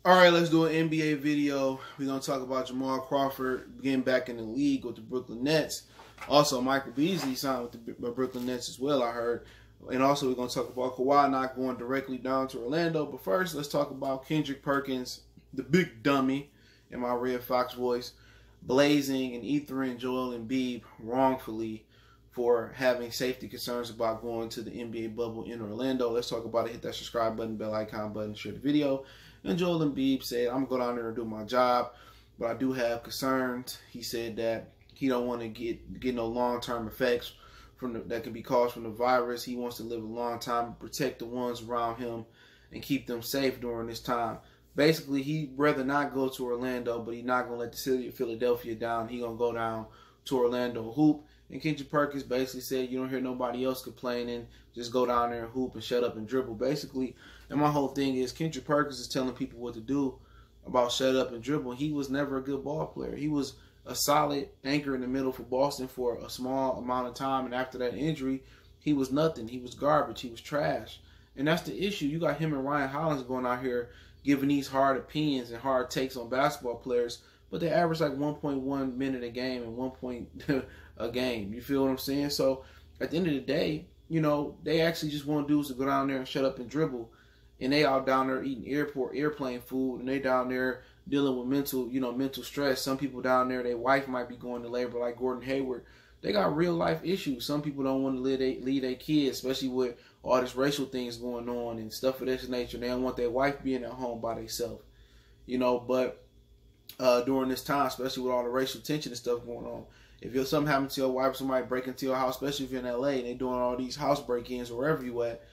All right, let's do an NBA video. We're going to talk about Jamal Crawford getting back in the league with the Brooklyn Nets. Also, Michael Beasley signed with the Brooklyn Nets as well, I heard. And also, we're going to talk about Kawhi not going directly down to Orlando. But first, let's talk about Kendrick Perkins, the big dummy, in my Red Fox voice, blazing and ethering Joel Embiid wrongfully for having safety concerns about going to the NBA bubble in Orlando. Let's talk about it. Hit that subscribe button, bell icon button, share the video. And Joel Embiid said, I'm going to go down there and do my job, but I do have concerns. He said that he don't want to get no long-term effects that can be caused from the virus. He wants to live a long time and protect the ones around him and keep them safe during this time. Basically, he'd rather not go to Orlando, but he's not going to let the city of Philadelphia down. He's going to go down to Orlando hoop. And Kendrick Perkins basically said, you don't hear nobody else complaining. Just go down there and hoop and shut up and dribble. Basically, and my whole thing is Kendrick Perkins is telling people what to do about shut up and dribble. He was never a good ball player. He was a solid anchor in the middle for Boston for a small amount of time. And after that injury, he was nothing. He was garbage. He was trash. And that's the issue. You got him and Ryan Hollins going out here giving these hard opinions and hard takes on basketball players, but they average like 1.1 minute a game and 1 point a game. You feel what I'm saying? So at the end of the day, you know, they actually just want dudes to go down there and shut up and dribble. And they all down there eating airplane food, and they down there dealing with mental stress. Some people down there, their wife might be going to labor, like Gordon Hayward. They got real life issues. Some people don't want to leave their kids, especially with all this racial things going on and stuff of this nature. They don't want their wife being at home by themselves, you know. But during this time, especially with all the racial tension and stuff going on, if something happens to your wife, somebody break into your house, especially if you're in LA and they're doing all these house break-ins or wherever you at,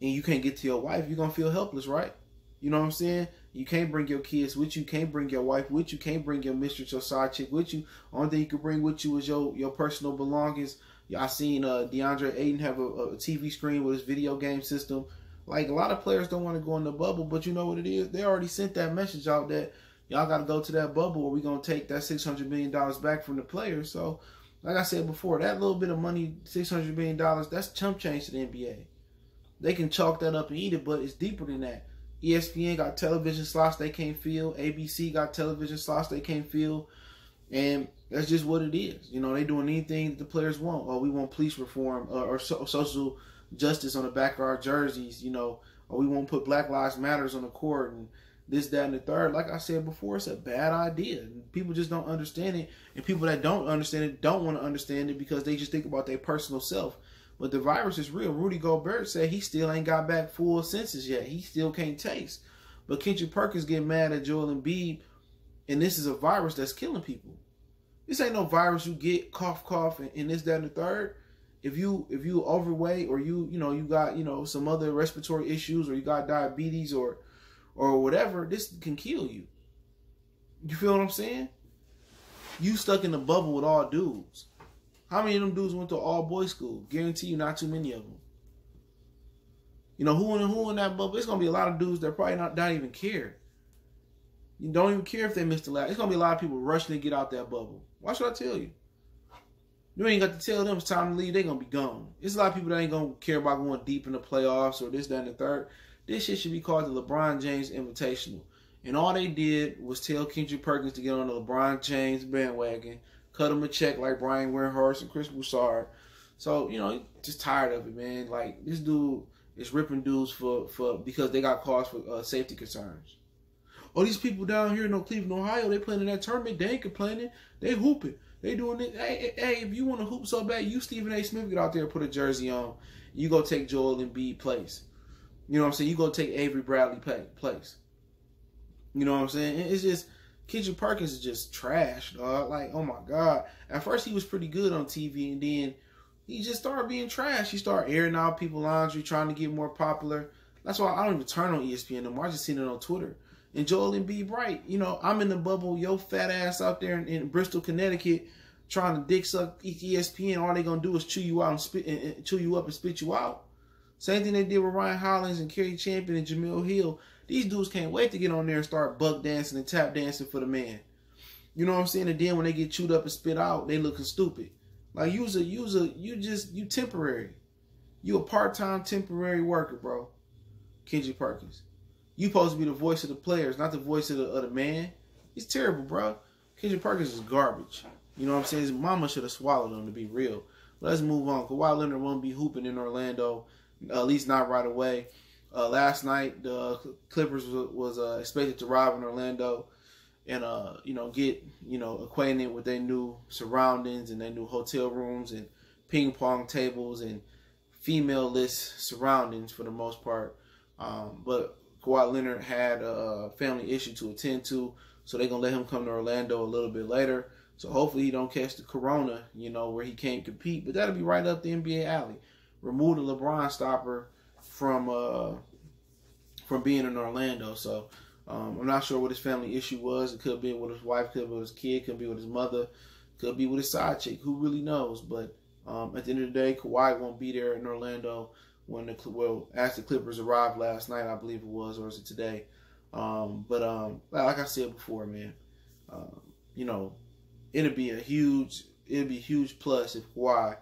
and you can't get to your wife, you're going to feel helpless, right? You know what I'm saying? You can't bring your kids with you. Can't bring your wife with you. Can't bring your mistress, your side chick with you. Only thing you can bring with you is your personal belongings. I seen DeAndre Ayton have a TV screen with his video game system. Like, a lot of players don't want to go in the bubble, but you know what it is? They already sent that message out that y'all got to go to that bubble or we're going to take that $600 million back from the players. So, like I said before, that little bit of money, $600 million, that's chump change to the NBA. They can chalk that up and eat it, but it's deeper than that. ESPN got television slots they can't fill. ABC got television slots they can't fill. And that's just what it is. You know, they doing anything that the players want. Oh, we want police reform or social justice on the back of our jerseys, you know. Or we won't put Black Lives Matters on the court and this, that, and the third. Like I said before, it's a bad idea. People just don't understand it. And people that don't understand it don't want to understand it because they just think about their personal self. But the virus is real. Rudy Gobert said he still ain't got back full senses yet. He still can't taste. But Kendrick Perkins getting mad at Joel Embiid, and this is a virus that's killing people. This ain't no virus you get, cough, and this, that, and the third. If you overweight or you got some other respiratory issues or you got diabetes or whatever, this can kill you. You feel what I'm saying? You stuck in the bubble with all dudes. How many of them dudes went to all boys school? Guarantee you not too many of them. You know, who in that bubble? There's going to be a lot of dudes that probably not even care. You don't even care if they missed the last. There's going to be a lot of people rushing to get out that bubble. Why should I tell you? You ain't got to tell them it's time to leave. They're going to be gone. There's a lot of people that ain't going to care about going deep in the playoffs or this, that, and the third. This shit should be called the LeBron James Invitational. And all they did was tell Kendrick Perkins to get on the LeBron James bandwagon, cut him a check like Brian Windhorst and Chris Broussard. So, you know, just tired of it, man. Like, this dude is ripping dudes for because they got cause for safety concerns. Oh, these people down here in Cleveland, Ohio, they playing in that tournament. They ain't complaining. They hooping. They doing it. Hey, if you want to hoop so bad, you, Stephen A. Smith, get out there and put a jersey on. You go take Joel Embiid place. You know what I'm saying? You go take Avery Bradley place. You know what I'm saying? It's just, Kendrick Perkins is just trash, dog. Like, oh my God. At first he was pretty good on TV, and then he just started being trash. He started airing out people's laundry, trying to get more popular. That's why I don't even turn on ESPN anymore. I just seen it on Twitter. And Joel Embiid, right? You know, I'm in the bubble. Your fat ass out there in Bristol, Connecticut, trying to dick suck ESPN. All they gonna do is chew you out and chew you up and spit you out. Same thing they did with Ryan Hollins and Kerry Champion and Jamil Hill. These dudes can't wait to get on there and start buck dancing and tap dancing for the man. You know what I'm saying? And then when they get chewed up and spit out, they looking stupid. Like, you temporary. You a part-time temporary worker, bro. Kendrick Perkins. You supposed to be the voice of the players, not the voice of the man. He's terrible, bro. Kendrick Perkins is garbage. You know what I'm saying? His mama should have swallowed him, to be real. But let's move on. Kawhi Leonard won't be hooping in Orlando, at least not right away. Last night, the Clippers was expected to arrive in Orlando and get acquainted with their new surroundings and their new hotel rooms and ping pong tables and female-less surroundings for the most part. But Kawhi Leonard had a family issue to attend to, so they're gonna let him come to Orlando a little bit later. So hopefully he don't catch the corona, where he can't compete. But that'll be right up the NBA alley. Remove the LeBron stopper from being in Orlando. So I'm not sure what his family issue was. It could be with his wife, could be with his kid, could be with his mother, could be with his side chick. Who really knows? But at the end of the day, Kawhi won't be there in Orlando as the Clippers arrived last night, I believe it was, or is it today? But like I said before, man, it'd be a huge plus if Kawhi,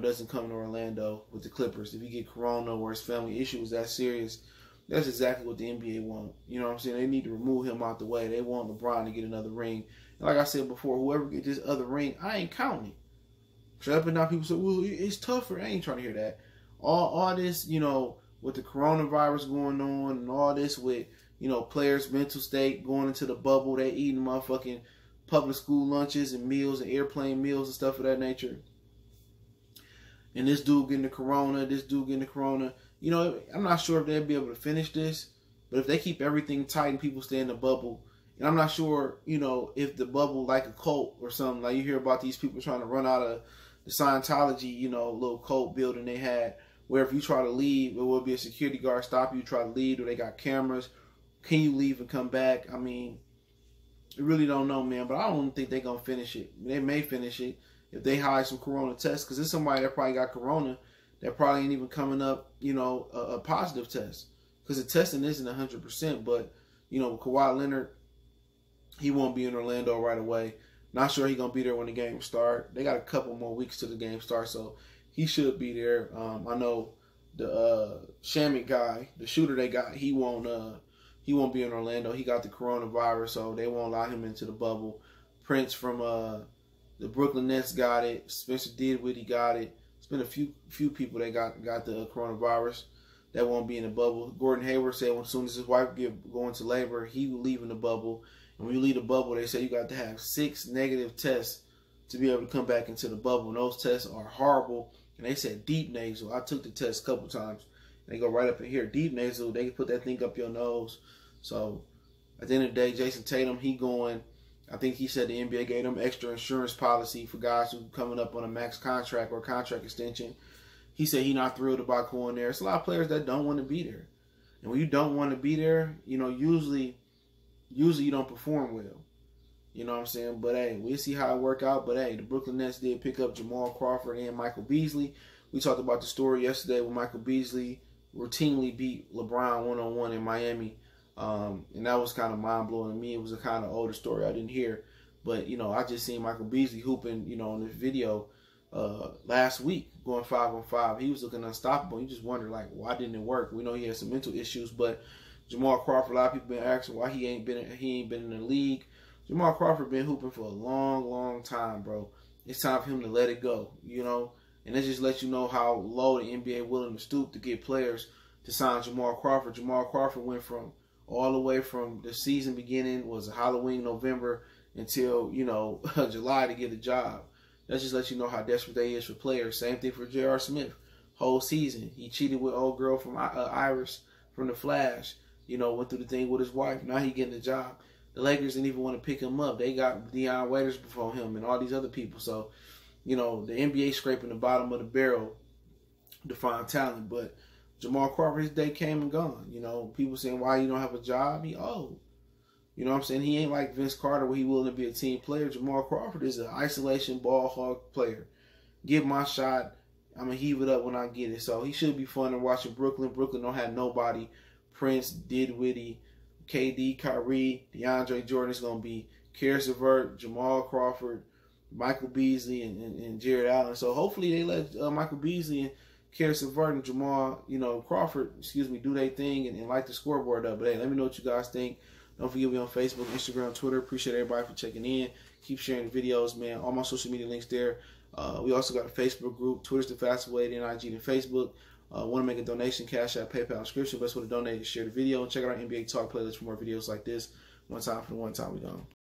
doesn't come to Orlando with the Clippers. If he get corona or his family issue is that serious, that's exactly what the NBA want. You know what I'm saying? They need to remove him out the way. They want LeBron to get another ring. And like I said before, whoever gets this other ring, I ain't counting. Shut up and now people say, well, it's tougher. I ain't trying to hear that. All this, with the coronavirus going on and all this with, players' mental state going into the bubble, they eating motherfucking public school lunches and meals and airplane meals and stuff of that nature. And this dude getting the corona, I'm not sure if they'll be able to finish this, but if they keep everything tight and people stay in the bubble, and I'm not sure, if the bubble like a cult or something, like you hear about these people trying to run out of the Scientology, little cult building they had, where if you try to leave, it will be a security guard stop you, try to leave, or they got cameras. Can you leave and come back? I mean, I really don't know, man, but I don't think they're going to finish it. They may finish it if they hide some corona tests, because there's somebody that probably got corona that probably ain't even coming up, a positive test, because the testing isn't 100%, but, with Kawhi Leonard, he won't be in Orlando right away. Not sure he's going to be there when the game start. They got a couple more weeks till the game starts, so he should be there. I know the Shamit guy, the shooter they got, he won't be in Orlando. He got the coronavirus, so they won't allow him into the bubble. Prince from the Brooklyn Nets got it. Spencer Dinwiddie got it. It's been a few people that got the coronavirus that won't be in the bubble. Gordon Hayward said as soon as his wife go into labor, he will leave in the bubble. And when you leave the bubble, they say you got to have 6 negative tests to be able to come back into the bubble. And those tests are horrible. And they said deep nasal. I took the test a couple times. They go right up in here. Deep nasal, they can put that thing up your nose. So at the end of the day, Jason Tatum, he going. I think he said the NBA gave them extra insurance policy for guys who coming up on a max contract or contract extension. He said he not thrilled about going there. It's a lot of players that don't want to be there. And when you don't want to be there, usually you don't perform well. You know what I'm saying? But hey, we'll see how it work out. But hey, the Brooklyn Nets did pick up Jamal Crawford and Michael Beasley. We talked about the story yesterday when Michael Beasley routinely beat LeBron one-on-one in Miami. And that was kind of mind-blowing to me. It was a kind of older story I didn't hear. But, I just seen Michael Beasley hooping, in this video last week, going 5-on-5. He was looking unstoppable. You just wonder, why didn't it work? We know he had some mental issues, but Jamal Crawford, a lot of people been asking why he ain't been in the league. Jamal Crawford been hooping for a long, long time, bro. It's time for him to let it go, And that just lets you know how low the NBA willing to stoop to get players to sign Jamal Crawford. Jamal Crawford went from all the way from the season beginning, was Halloween, November, until, July to get a job. That just lets you know how desperate they is for players. Same thing for J.R. Smith. Whole season. He cheated with old girl from Iris from The Flash. Went through the thing with his wife. Now he getting a job. The Lakers didn't even want to pick him up. They got Deion Waiters before him and all these other people. So, the NBA scraping the bottom of the barrel to find talent. But Jamal Crawford, his day came and gone. People saying, why you don't have a job? He old. You know what I'm saying? He ain't like Vince Carter where he willing to be a team player. Jamal Crawford is an isolation ball hog player. Get my shot. I'm going to heave it up when I get it. So he should be fun to watch in Brooklyn. Brooklyn don't have nobody. Prince, Dinwiddie, KD, Kyrie, DeAndre Jordan is going to be Karis LeVert, Jamal Crawford, Michael Beasley, and Jared Allen. So hopefully they let Michael Beasley and Karis LeVert and Jamal, Crawford, do their thing and light the scoreboard up. But hey, let me know what you guys think. Don't forget me on Facebook, Instagram, Twitter. Appreciate everybody for checking in. Keep sharing the videos, man. All my social media links there. We also got a Facebook group. Twitter's the fastest way, then IG, then Facebook. Want to make a donation, Cash App, PayPal, description. Best way to donate is share the video. And check out our NBA Talk playlist for more videos like this. One time for the one time we gone.